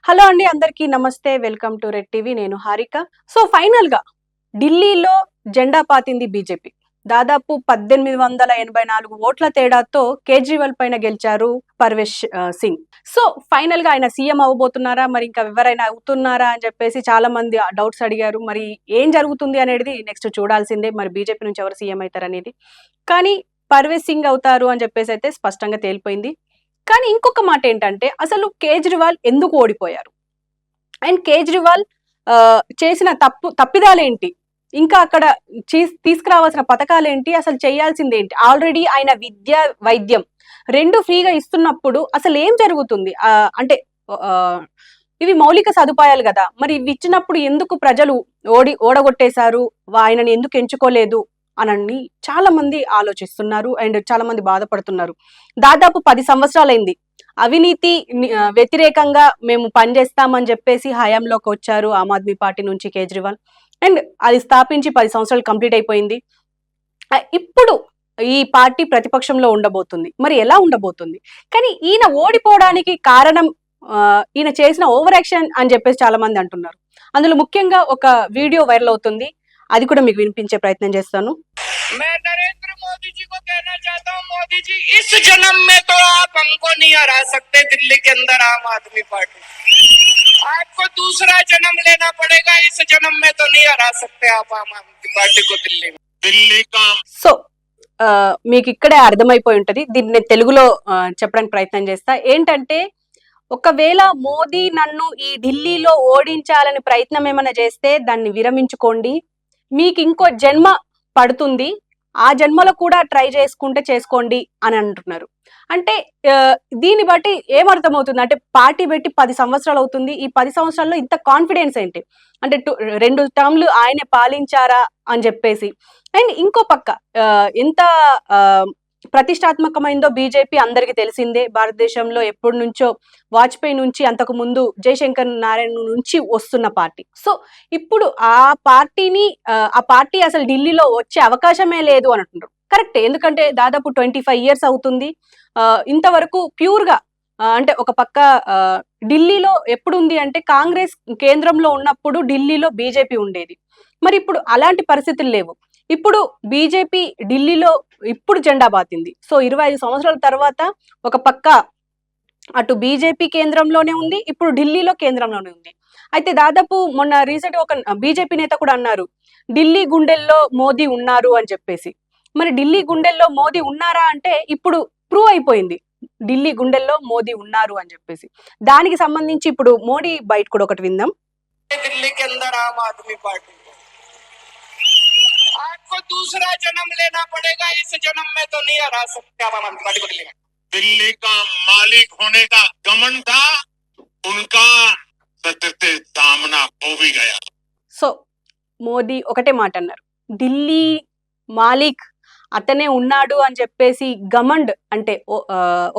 Hello అండి, అందరికీ నమస్తే. Welcome to red TV. నేను హారిక. సో ఫైనల్ గా ఢిల్లీలో జెండా పాతింది బీజేపీ. దాదాపు 1884 ఓట్ల తేడాతో కేజ్రీవాల్ పైన గెలిచారు పర్వేష్ సింగ్. సో ఫైనల్ గా ఆయన సీఎం అవ్వబోతున్నారా, మరి ఇంకా ఎవరైనా అవుతున్నారా అని చెప్పేసి చాలా మంది డౌట్స్ అడిగారు. మరి ఏం జరుగుతుంది అనేది నెక్స్ట్ చూడాల్సిందే. మరి బీజేపీ నుంచి ఎవరు సీఎం అవుతారు అనేది. కానీ పర్వేష్ సింగ్ అవుతారు అని చెప్పేసి అయితే స్పష్టంగా తేలిపోయింది. కానీ ఇంకొక మాట ఏంటంటే, అసలు కేజ్రీవాల్ ఎందుకు ఓడిపోయారు అండ్ కేజ్రీవాల్ చేసిన తప్పిదాలేంటి, ఇంకా అక్కడ తీసుకురావాల్సిన పథకాలేంటి, అసలు చేయాల్సింది ఏంటి? ఆల్రెడీ ఆయన విద్య వైద్యం రెండు ఫ్రీగా ఇస్తున్నప్పుడు అసలు ఏం జరుగుతుంది? అంటే ఆ, ఇవి మౌలిక సదుపాయాలు కదా, మరి ఇవి ఇచ్చినప్పుడు ఎందుకు ప్రజలు ఓడగొట్టేశారు, ఆయనని ఎందుకు ఎంచుకోలేదు అని చాలా మంది ఆలోచిస్తున్నారు అండ్ చాలా మంది బాధపడుతున్నారు. దాదాపు 10 సంవత్సరాలైంది అవినీతి వ్యతిరేకంగా మేము పనిచేస్తామని చెప్పేసి హయాంలోకి వచ్చారు ఆమ్ ఆద్మీ పార్టీ నుంచి కేజ్రీవాల్. అండ్ అది స్థాపించి 10 సంవత్సరాలు కంప్లీట్ అయిపోయింది. ఇప్పుడు ఈ పార్టీ ప్రతిపక్షంలో ఉండబోతుంది. మరి ఎలా ఉండబోతుంది? కానీ ఈయన ఓడిపోవడానికి కారణం ఈయన చేసిన ఓవర్ యాక్షన్ అని చెప్పేసి చాలా మంది అంటున్నారు. అందులో ముఖ్యంగా ఒక వీడియో వైరల్ అవుతుంది, అది కూడా మీకు వినిపించే ప్రయత్నం చేస్తాను. मैं नरेंद्र मोदी जी को कहना चाहता हूँ, मोदी जी इस जन्म में तो आप हमको नहीं हरा सकते दिल्ली के अंदर आम आदमी पार्टी। आपको दूसरा जन्म लेना पड़ेगा, इस जन्म में तो नहीं हरा सकते आप आम आदमी पार्टी को दिल्ली का। సో మీకు ఇక్కడే అర్థమైపోయి ఉంటది. దీన్ని నేను తెలుగులో చెప్పడానికి ప్రయత్నం చేస్తా. ఏంటంటే, ఒకవేళ మోదీ నన్ను ఈ ఢిల్లీలో ఓడించాలని ప్రయత్నం ఏమైనా చేస్తే దాన్ని విరమించుకోండి, మీకు ఇంకో జన్మ పడుతుంది, ఆ జన్మలో కూడా ట్రై చేసుకుంటే చేసుకోండి అని అంటున్నారు. అంటే దీన్ని బట్టి ఏమర్థమవుతుంది అంటే, పార్టీ పెట్టి 10 సంవత్సరాలు అవుతుంది. ఈ 10 సంవత్సరాల్లో ఇంత కాన్ఫిడెన్స్ ఏంటి అంటే, 2 టర్మ్లు ఆయనే పాలించారా అని చెప్పేసి. అండ్ ఇంకో పక్క ఎంత ప్రతిష్టాత్మకమైందో బీజేపీ అందరికి తెలిసిందే. భారతదేశంలో ఎప్పటి నుంచో వాజ్పేయి నుంచి, అంతకు ముందు జయశంకర్ నారాయణ నుంచి వస్తున్న పార్టీ. సో ఇప్పుడు ఆ పార్టీ అసలు ఢిల్లీలో వచ్చే అవకాశమే లేదు అని అంటున్నారు. కరెక్టే, ఎందుకంటే దాదాపు 25 ఇయర్స్ అవుతుంది. ఇంతవరకు ప్యూర్ గా అంటే ఒక పక్క ఢిల్లీలో ఎప్పుడు ఉంది అంటే, కాంగ్రెస్ కేంద్రంలో ఉన్నప్పుడు ఢిల్లీలో బీజేపీ ఉండేది. మరి ఇప్పుడు అలాంటి పరిస్థితులు లేవు. ఇప్పుడు బీజేపీ ఢిల్లీలో ఇప్పుడు జెండా బాతింది. సో 25 సంవత్సరాల తర్వాత ఒక పక్క అటు బీజేపీ కేంద్రంలోనే ఉంది, ఇప్పుడు ఢిల్లీలో కేంద్రంలోనే ఉంది. అయితే దాదాపు మొన్న రీసెంట్ ఒక బీజేపీ నేత కూడా అన్నారు, ఢిల్లీ గుండెల్లో మోదీ ఉన్నారు అని చెప్పేసి. మరి ఢిల్లీ గుండెల్లో మోదీ ఉన్నారా అంటే ఇప్పుడు ప్రూవ్ అయిపోయింది, ఢిల్లీ గుండెల్లో మోదీ ఉన్నారు అని చెప్పేసి. దానికి సంబంధించి ఇప్పుడు మోడీ బయట కూడా ఒకటి విందాం. ఢిల్లీ के अंदर आम आदमी पार्टी, आपको दूसरा जन्म लेना पड़ेगा, इस जन्म में तो नहीं हरा सकते आप आम आदमी पार्टी को दिल्ली का मालिक होने का घमंड था उनका, सत्य सामना हो भी गया. సో మోదీ ఒకటే మాట అన్నారు, ఢిల్లీ మాలిక్ అతనే ఉన్నాడు అని చెప్పేసి. గమండ్ అంటే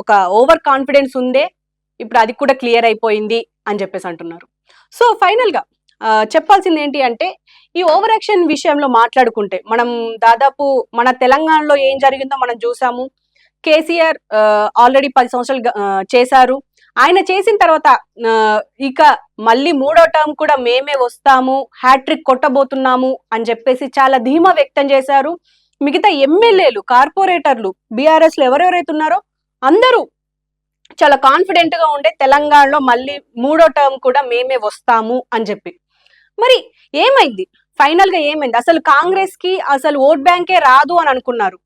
ఒక ఓవర్ కాన్ఫిడెన్స్ ఉందే, ఇప్పుడు అది కూడా క్లియర్ అయిపోయింది అని చెప్పేసి అంటున్నారు. సో ఫైనల్ గా చెప్పాల్సింది ఏంటి అంటే, ఈ ఓవర్ యాక్షన్ విషయంలో మాట్లాడుకుంటే, మనం దాదాపు మన తెలంగాణలో ఏం జరిగిందో మనం చూసాము. కేసీఆర్ ఆల్రెడీ 10 సంవత్సరాలు చేశారు. ఆయన చేసిన తర్వాత ఇక మళ్ళీ 3వ టర్మ్ కూడా మేమే వస్తాము, హ్యాట్రిక్ కొట్టబోతున్నాము అని చెప్పేసి చాలా ధీమా వ్యక్తం చేశారు. మిగతా ఎమ్మెల్యేలు, కార్పొరేటర్లు, బీఆర్ఎస్ లో ఎవరెవరైతే ఉన్నారో అందరూ చాలా కాన్ఫిడెంట్ గా ఉండే, తెలంగాణలో మళ్ళీ 3వ టర్మ్ కూడా మేమే వస్తాము అని చెప్పి. మరి ఏమైంది ఫైనల్ గా? ఏమైంది అసలు? కాంగ్రెస్ కి అసలు ఓట్ బ్యాంకే రాదు అని అనుకున్నారు.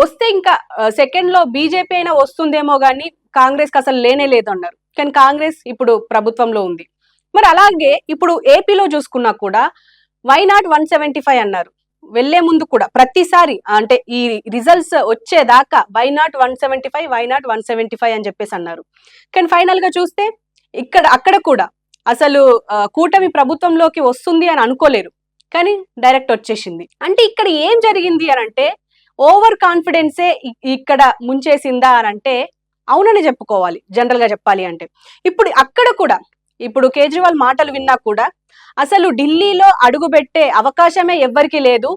వస్తే ఇంకా సెకండ్ లో బీజేపీ అయినా వస్తుందేమో గానీ కాంగ్రెస్ కి అసలు లేనే లేదు అన్నారు. కానీ కాంగ్రెస్ ఇప్పుడు ప్రభుత్వంలో ఉంది. మరి అలాగే ఇప్పుడు ఏపీలో చూసుకున్నా కూడా వైనాట్ 175 అన్నారు. వెళ్లే ముందు కూడా ప్రతిసారి అంటే ఈ రిజల్ట్స్ వచ్చేదాకా వైనాట్ 175, వైనాట్ 175 అని చెప్పేసి అన్నారు. కానీ ఫైనల్ గా చూస్తే అక్కడ కూడా అసలు కూటమి ప్రభుత్వంలోకి వస్తుంది అని అనుకోలేరు, కానీ డైరెక్ట్ వచ్చేసింది. అంటే ఇక్కడ ఏం జరిగింది అని అంటే, ఓవర్ కాన్ఫిడెన్సే ఇక్కడ ముంచేసిందా అని అంటే అవునని చెప్పుకోవాలి, జనరల్ గా చెప్పాలి అంటే. ఇప్పుడు అక్కడ కూడా ఇప్పుడు కేజ్రీవాల్ మాటలు విన్నా కూడా అసలు ఢిల్లీలో అడుగుపెట్టే అవకాశమే ఎవ్వరికి లేదు,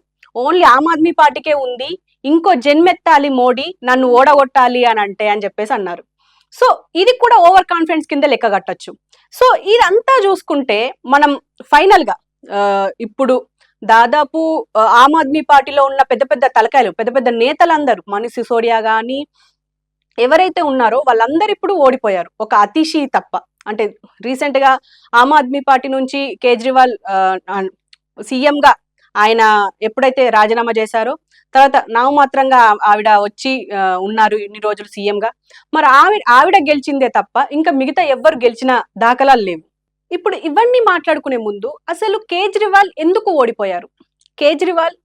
ఓన్లీ ఆమ్ ఆద్మీ పార్టీకే ఉంది, ఇంకో జన్మెత్తాలి మోడీ నన్ను ఓడగొట్టాలి అని చెప్పేసి అన్నారు. సో ఇది కూడా ఓవర్ కాన్ఫిడెన్స్ కింద లెక్క కట్టొచ్చు. సో ఇదంతా చూసుకుంటే మనం ఫైనల్ గా ఇప్పుడు దాదాపు ఆమ్ ఆద్మీ పార్టీలో ఉన్న పెద్ద పెద్ద తలకాయలు, పెద్ద పెద్ద నేతలందరూ, మనీష్ సిసోడియా గానీ ఎవరైతే ఉన్నారో వాళ్ళందరూ ఇప్పుడు ఓడిపోయారు, ఒక అతిషి తప్ప. అంటే రీసెంట్ గా ఆమ్ ఆద్మీ పార్టీ నుంచి కేజ్రీవాల్ సీఎం గా ఆయన ఎప్పుడైతే రాజీనామా చేశారో తర్వాత నామమాత్రంగా ఆవిడ వచ్చి ఉన్నారు ఇన్ని రోజులు సీఎం గా. మరి ఆవిడ గెలిచిందే తప్ప ఇంకా మిగతా ఎవ్వరు గెలిచిన దాఖలాలు లేవు. ఇప్పుడు ఇవన్నీ మాట్లాడుకునే ముందు అసలు కేజ్రీవాల్ ఎందుకు ఓడిపోయారు, కేజ్రీవాల్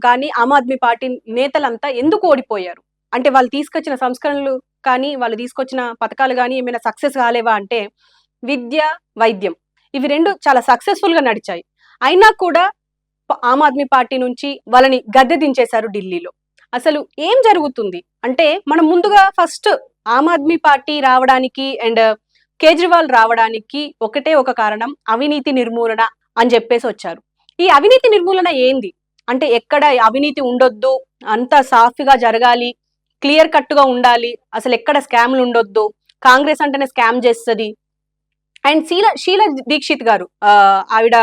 కానీ ఆమ్ ఆద్మీ పార్టీ నేతలంతా ఎందుకు ఓడిపోయారు అంటే వాళ్ళు తీసుకొచ్చిన సంస్కరణలు కానీ వాళ్ళు తీసుకొచ్చిన పథకాలు కానీ ఏమైనా సక్సెస్ కాలేవా అంటే విద్య, వైద్యం ఇవి రెండు చాలా సక్సెస్ఫుల్ గా నడిచాయి. అయినా కూడా ఆమ్ ఆద్మీ పార్టీ నుంచి వాళ్ళని గద్దె దించేశారు ఢిల్లీలో. అసలు ఏం జరుగుతుంది అంటే మనం ముందుగా ఫస్ట్ ఆమ్ ఆద్మీ పార్టీ రావడానికి అండ్ కేజ్రీవాల్ రావడానికి ఒకటే ఒక కారణం, అవినీతి నిర్మూలన అని చెప్పేసి వచ్చారు. ఈ అవినీతి నిర్మూలన ఏంది అంటే ఎక్కడ అవినీతి ఉండొద్దు, అంతా సాఫీగా జరగాలి, క్లియర్ కట్ గా ఉండాలి, అసలు ఎక్కడ స్కామ్లు ఉండొద్దు, కాంగ్రెస్ అంటేనే స్కామ్ చేస్తుంది. అండ్ షీలా దీక్షిత్ గారు ఆవిడ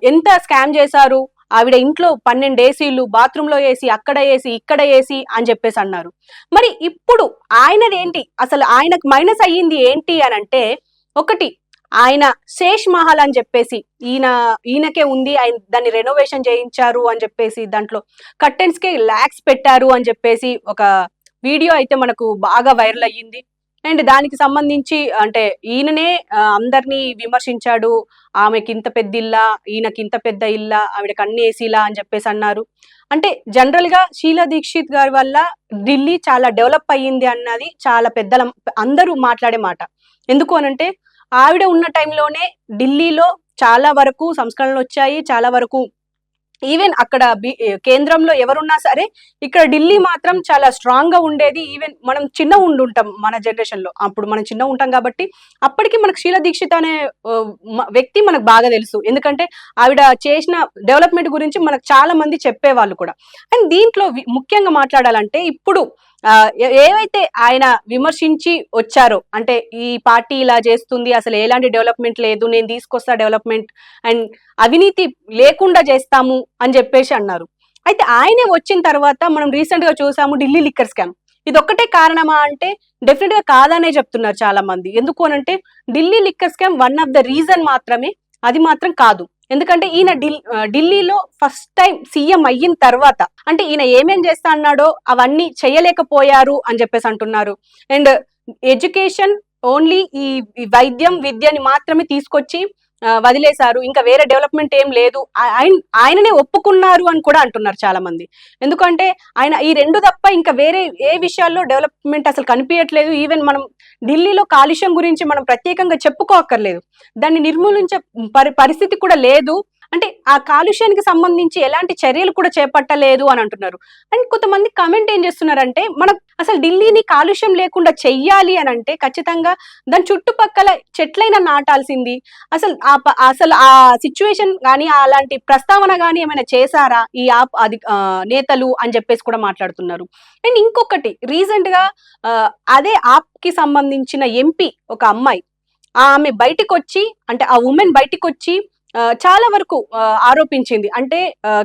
ఎంత స్కామ్ చేశారు, ఆవిడ ఇంట్లో 12 ఏసీలు, బాత్రూమ్ లో ఏసీ, అక్కడ ఏసీ, ఇక్కడ ఏసీ అని చెప్పేసి అన్నారు. మరి ఇప్పుడు ఆయనది ఏంటి, అసలు ఆయనకు మైనస్ అయ్యింది ఏంటి అని అంటే ఒకటి ఆయన శేష్ మహల్ అని చెప్పేసి ఈయనకే ఉంది, ఆయన దాన్ని రెనోవేషన్ చేయించారు అని చెప్పేసి దాంట్లో కర్టెన్స్ కి లాక్స్ పెట్టారు అని చెప్పేసి ఒక వీడియో అయితే మనకు బాగా వైరల్ అయ్యింది. అండ్ దానికి సంబంధించి అంటే ఈయననే అందరినీ విమర్శించాడు, ఆమెకి ఇంత పెద్ద ఇల్లా, ఈయనకి ఇంత పెద్ద ఇల్లా, ఆవిడకి అన్ని ఏసీలా అని చెప్పేసి అన్నారు. అంటే జనరల్ గా షీలా దీక్షిత్ గారి వల్ల ఢిల్లీ చాలా డెవలప్ అయ్యింది అన్నది చాలా పెద్దల అందరూ మాట్లాడే మాట. ఎందుకు అనంటే ఆవిడ ఉన్న టైంలోనే ఢిల్లీలో చాలా వరకు సంస్కరణలు వచ్చాయి, చాలా వరకు ఈవెన్ అక్కడ కేంద్రంలో ఎవరున్నా సరే ఇక్కడ ఢిల్లీ మాత్రం చాలా స్ట్రాంగ్ గా ఉండేది. ఈవెన్ మనం చిన్న ఉండుంటాం మన జనరేషన్ లో, అప్పుడు మనం చిన్న ఉంటాం కాబట్టి అప్పటికి మనకు షీలా దీక్షిత్ అనే వ్యక్తి మనకు బాగా తెలుసు, ఎందుకంటే ఆవిడ చేసిన డెవలప్మెంట్ గురించి మనకు చాలా మంది చెప్పేవాళ్ళు కూడా. అండ్ దీంట్లో ముఖ్యంగా మాట్లాడాలంటే ఇప్పుడు ఏవైతే ఆయన విమర్శించి వచ్చారో అంటే ఈ పార్టీ ఇలా చేస్తుంది, అసలు ఎలాంటి డెవలప్మెంట్ లేదు, నేను తీసుకొస్తా డెవలప్మెంట్ అండ్ అవినీతి లేకుండా చేస్తాము అని చెప్పేసి అన్నారు. అయితే ఆయనే వచ్చిన తర్వాత మనం రీసెంట్ గా చూసాము ఢిల్లీ లిక్కర్ స్కామ్. ఇది ఒక్కటే కారణమా అంటే డెఫినెట్ గా కాదనే చెప్తున్నారు చాలా మంది. ఎందుకు అనంటే Delhi liquor scam one of the reason మాత్రమే, అది మాత్రం కాదు. ఎందుకంటే ఈయన ఢిల్లీలో ఫస్ట్ టైం సీఎం అయిన తర్వాత అంటే ఈయన ఏమేం చేస్తా అన్నాడో అవన్నీ చేయలేకపోయారు అని చెప్పేసి అంటున్నారు. అండ్ ఎడ్యుకేషన్ ఓన్లీ ఈ వైద్యం, విద్యని మాత్రమే తీసుకొచ్చి వదిలేశారు, ఇంకా వేరే డెవలప్మెంట్ ఏం లేదు, ఆయననే ఒప్పుకున్నారు అని కూడా అంటున్నారు చాలా మంది. ఎందుకంటే ఆయన ఈ రెండు తప్ప ఇంకా వేరే ఏ విషయాల్లో డెవలప్మెంట్ అసలు కనిపించట్లేదు. ఈవెన్ మనం ఢిల్లీలో కాలుష్యం గురించి మనం ప్రత్యేకంగా చెప్పుకోక్కర్లేదు, దాన్ని నిర్మూలించే పరిస్థితి కూడా లేదు. అంటే ఆ కాలుష్యానికి సంబంధించి ఎలాంటి చర్యలు కూడా చేపట్టలేదు అని అంటున్నారు. అండ్ కొంతమంది కమెంట్ ఏం చేస్తున్నారంటే మనకు అసలు ఢిల్లీని కాలుష్యం లేకుండా చెయ్యాలి అని అంటే ఖచ్చితంగా దాని చుట్టుపక్కల చెట్లైనా నాటాల్సింది. అసలు ఆ సిచ్యువేషన్ కానీ అలాంటి ప్రస్తావన కానీ ఏమైనా చేశారా ఈ నేతలు అని చెప్పేసి కూడా మాట్లాడుతున్నారు. అండ్ ఇంకొకటి రీసెంట్ గా అదే ఆప్ కి సంబంధించిన ఎంపీ ఒక అమ్మాయి, ఆమె బయటికి వచ్చి అంటే ఆ ఉమెన్ బయటికి వచ్చి చాలా వరకు ఆరోపించింది. అంటే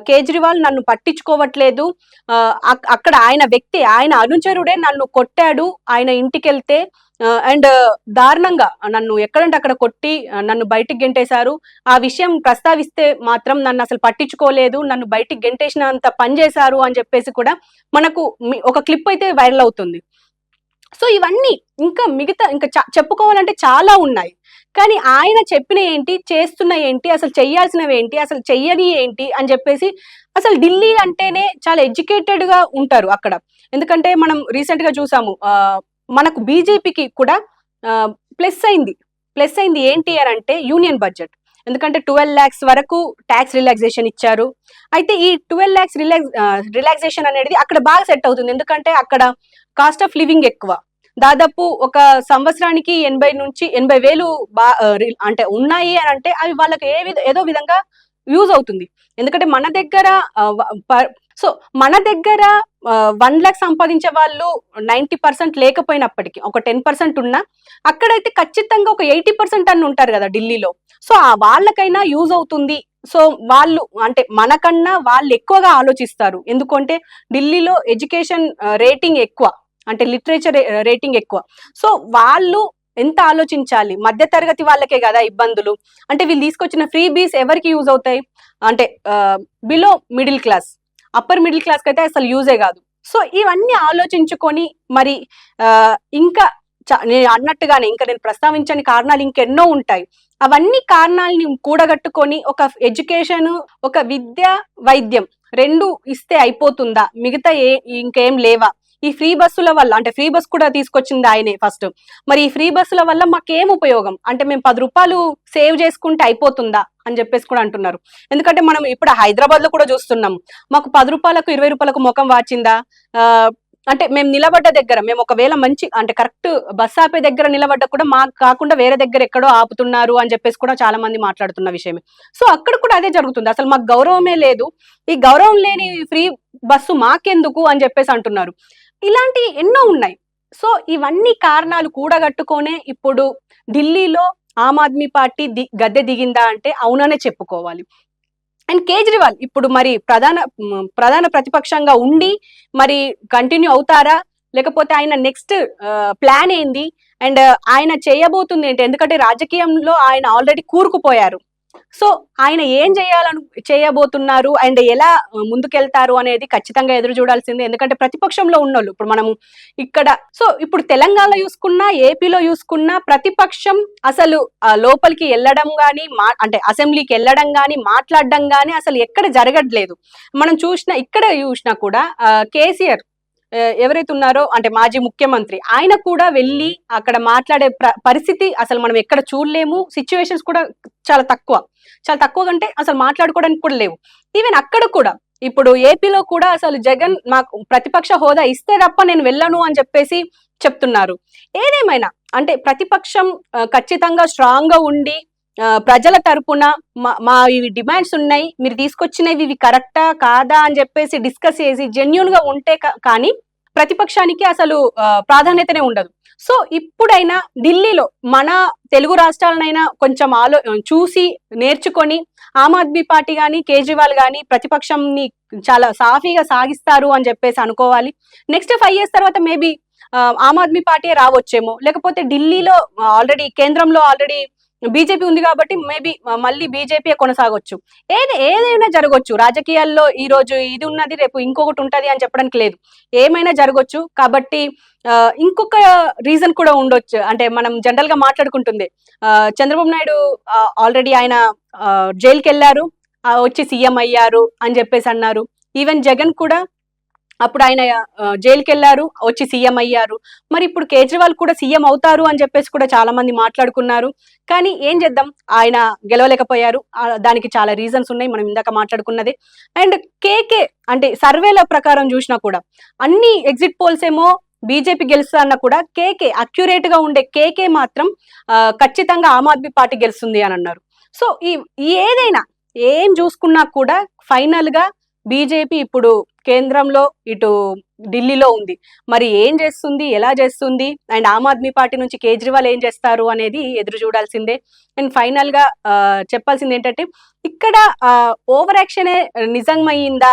కేజ్రీవాల్ నన్ను పట్టించుకోవట్లేదు, అక్కడ ఆయన వ్యక్తి, ఆయన అనుచరుడే నన్ను కొట్టాడు ఆయన ఇంటికి వెళ్తే, అండ్ దారుణంగా నన్ను ఎక్కడంటే అక్కడ కొట్టి నన్ను బయటికి గెంటేశారు. ఆ విషయం ప్రస్తావిస్తే మాత్రం నన్ను అసలు పట్టించుకోలేదు, నన్ను బయటికి గెంటేసినంత పని చేశారు అని చెప్పేసి కూడా మనకు ఒక క్లిప్ అయితే వైరల్ అవుతుంది. సో ఇవన్నీ ఇంకా చెప్పుకోవాలంటే చాలా ఉన్నాయి. కానీ ఆయన చెప్పిన ఏంటి, చేస్తున్న ఏంటి, అసలు చెయ్యాల్సినవి ఏంటి, అసలు చెయ్యని ఏంటి అని చెప్పేసి అసలు ఢిల్లీ అంటేనే చాలా ఎడ్యుకేటెడ్ గా ఉంటారు అక్కడ. ఎందుకంటే మనం రీసెంట్ గా చూసాము మనకు బీజేపీకి కూడా ప్లస్ అయింది ఏంటి అని అంటే యూనియన్ బడ్జెట్. ఎందుకంటే 12 lakhs వరకు ట్యాక్స్ రిలాక్సేషన్ ఇచ్చారు. అయితే ఈ 12 lakhs రిలాక్సేషన్ అనేది అక్కడ బాగా సెట్ అవుతుంది, ఎందుకంటే అక్కడ కాస్ట్ ఆఫ్ లివింగ్ ఎక్కువ. దాదాపు ఒక సంవత్సరానికి 80 నుంచి 80,000 అంటే ఉన్నాయి అని అంటే అవి వాళ్ళకి ఏదో విధంగా యూజ్ అవుతుంది. ఎందుకంటే మన దగ్గర 1 లక్ష సంపాదించే వాళ్ళు 90% లేకపోయినప్పటికీ ఒక 10% ఉన్నా అక్కడైతే ఖచ్చితంగా ఒక 80% అని ఉంటారు కదా ఢిల్లీలో. సో ఆ వాళ్ళకైనా యూజ్ అవుతుంది. సో వాళ్ళు అంటే మనకన్నా వాళ్ళు ఎక్కువగా ఆలోచిస్తారు. ఎందుకంటే ఢిల్లీలో ఎడ్యుకేషన్ రేటింగ్ ఎక్కువ, అంటే లిటరేచర్ రేటింగ్ ఎక్కువ. సో వాళ్ళు ఎంత ఆలోచించాలి, మధ్య తరగతి వాళ్ళకే కదా ఇబ్బందులు. అంటే వీళ్ళు తీసుకొచ్చిన ఫ్రీ బీస్ ఎవరికి యూజ్ అవుతాయి అంటే below middle class, upper middle class కి అయితే అసలు యూజే కాదు. సో ఇవన్నీ ఆలోచించుకొని మరి ఇంకా నేను అన్నట్టుగానే ఇంకా నేను ప్రస్తావించని కారణాలు ఇంకెన్నో ఉంటాయి. అవన్నీ కారణాలని కూడగట్టుకొని ఒక ఎడ్యుకేషన్, ఒక విద్య, వైద్యం 2 ఇస్తే అయిపోతుందా, మిగతా ఇంకేం లేవా? ఈ ఫ్రీ బస్సుల వల్ల, అంటే ఫ్రీ బస్ కూడా తీసుకొచ్చింది ఆయనే ఫస్ట్. మరి ఈ ఫ్రీ బస్సుల వల్ల మాకేం ఉపయోగం, అంటే మేము 10 రూపాయలు సేవ్ చేసుకుంటే అయిపోతుందా అని చెప్పేసి కూడా అంటున్నారు. ఎందుకంటే మనం ఇప్పుడు హైదరాబాద్ లో కూడా చూస్తున్నాం, మాకు 10 రూపాయలకు 20 రూపాయలకు ముఖం వాచిందా. అంటే మేము నిలబడ్డ దగ్గర, మేము ఒకవేళ మంచి అంటే కరెక్ట్ బస్ ఆపే దగ్గర నిలబడ్డ కూడా మాకు కాకుండా వేరే దగ్గర ఎక్కడో ఆపుతున్నారు అని చెప్పేసి కూడా చాలా మంది మాట్లాడుతున్న విషయమే. సో అక్కడ కూడా అదే జరుగుతుంది, అసలు మాకు గౌరవమే లేదు, ఈ గౌరవం లేని ఫ్రీ బస్సు మాకెందుకు అని చెప్పేసి అంటున్నారు. ఇలాంటి ఎన్నో ఉన్నాయి. సో ఇవన్నీ కారణాలు కూడగట్టుకొనే ఇప్పుడు ఢిల్లీలో ఆమ్ ఆద్మీ పార్టీ గద్దె దిగిందా అంటే అవుననే చెప్పుకోవాలి. అండ్ కేజ్రీవాల్ ఇప్పుడు మరి ప్రధాన ప్రతిపక్షంగా ఉండి మరి కంటిన్యూ అవుతారా, లేకపోతే ఆయన నెక్స్ట్ ప్లాన్ ఏంది, అండ్ ఆయన చేయబోతుంది ఏంటి? ఎందుకంటే రాజకీయంలో ఆయన ఆల్రెడీ కూరుకుపోయారు. సో ఆయన ఏం చేయబోతున్నారు అండ్ ఎలా ముందుకెళ్తారు అనేది ఖచ్చితంగా ఎదురు చూడాల్సిందే. ఎందుకంటే ప్రతిపక్షంలో ఉన్నోళ్ళు ఇప్పుడు మనము ఇక్కడ, సో ఇప్పుడు తెలంగాణలో చూసుకున్నా, ఏపీలో చూసుకున్నా ప్రతిపక్షం అసలు లోపలికి వెళ్ళడం కానీ, అంటే అసెంబ్లీకి వెళ్ళడం కానీ, మాట్లాడడం కానీ అసలు ఎక్కడ జరగట్లేదు. మనం ఇక్కడ చూసినా కూడా కేసీఆర్ ఎవరైతే ఉన్నారో అంటే మాజీ ముఖ్యమంత్రి, ఆయన కూడా వెళ్ళి అక్కడ మాట్లాడే పరిస్థితి అసలు మనం ఎక్కడ చూడలేము. సిచ్యువేషన్స్ కూడా చాలా తక్కువ అంటే అసలు మాట్లాడుకోవడానికి కూడా లేవు. ఈవెన్ అక్కడ కూడా ఇప్పుడు ఏపీలో కూడా అసలు జగన్ మాకు ప్రతిపక్ష హోదా ఇస్తే తప్ప నేను వెళ్ళను అని చెప్పేసి చెప్తున్నారు. ఏదేమైనా అంటే ప్రతిపక్షం ఖచ్చితంగా స్ట్రాంగ్ గా ఉండి ప్రజల తరపున మా ఇవి డిమాండ్స్ ఉన్నాయి, మీరు తీసుకొచ్చినవి ఇవి కరెక్టా కాదా అని చెప్పేసి డిస్కస్ చేసి జెన్యూన్ గా ఉంటే కానీ ప్రతిపక్షానికి అసలు ప్రాధాన్యతనే ఉండదు. సో ఇప్పుడైనా ఢిల్లీలో మన తెలుగు రాష్ట్రాలనైనా కొంచెం చూసి నేర్చుకొని ఆమ్ ఆద్మీ పార్టీ కానీ, కేజ్రీవాల్ కానీ ప్రతిపక్షంని చాలా సాఫీగా సాగిస్తారు అని చెప్పేసి అనుకోవాలి. నెక్స్ట్ 5 years తర్వాత మేబీ ఆమ్ ఆద్మీ పార్టీ రావచ్చేమో, లేకపోతే ఢిల్లీలో ఆల్రెడీ కేంద్రంలో ఆల్రెడీ బీజేపీ ఉంది కాబట్టి మేబీ మళ్ళీ బీజేపీ కొనసాగొచ్చు. ఏదైనా జరగవచ్చు రాజకీయాల్లో. ఈ రోజు ఇది ఉన్నది, రేపు ఇంకొకటి ఉంటది అని చెప్పడానికి లేదు, ఏమైనా జరగవచ్చు. కాబట్టి ఇంకొక రీజన్ కూడా ఉండొచ్చు, అంటే మనం జనరల్ గా మాట్లాడుకుంటుంది చంద్రబాబు నాయుడు ఆల్రెడీ ఆయన జైలుకి వెళ్ళారు, వచ్చి సీఎం అయ్యారు అని చెప్పేసి అన్నారు. ఈవెన్ జగన్ కూడా అప్పుడు ఆయన జైలుకి వెళ్ళారు, వచ్చి సీఎం అయ్యారు. మరి ఇప్పుడు కేజ్రీవాల్ కూడా సీఎం అవుతారు అని చెప్పేసి కూడా చాలా మంది మాట్లాడుకున్నారు. కానీ ఏం చేద్దాం, ఆయన గెలవలేకపోయారు. దానికి చాలా రీజన్స్ ఉన్నాయి, మనం ఇందాక మాట్లాడుకున్నది. అండ్ కేకే అంటే సర్వేల ప్రకారం చూసినా కూడా అన్ని ఎగ్జిట్ పోల్స్ ఏమో బీజేపీ గెలుస్తుందన్నా కూడా కేకే అక్యురేట్ గా ఉండే కేకే మాత్రం ఖచ్చితంగా ఆమ్ ఆద్మీ పార్టీ గెలుస్తుంది అని అన్నారు. సో ఏదైనా ఏం చూసుకున్నా కూడా ఫైనల్ గా బీజేపీ ఇప్పుడు కేంద్రంలో ఇటు ఢిల్లీలో ఉంది. మరి ఏం చేస్తుంది, ఎలా చేస్తుంది, అండ్ ఆమ్ ఆద్మీ పార్టీ నుంచి కేజ్రీవాల్ ఏం చేస్తారు అనేది ఎదురు చూడాల్సిందే. అండ్ ఫైనల్ గా చెప్పాల్సింది ఏంటంటే ఇక్కడ ఓవర్ యాక్షనే నిజమయ్యిందా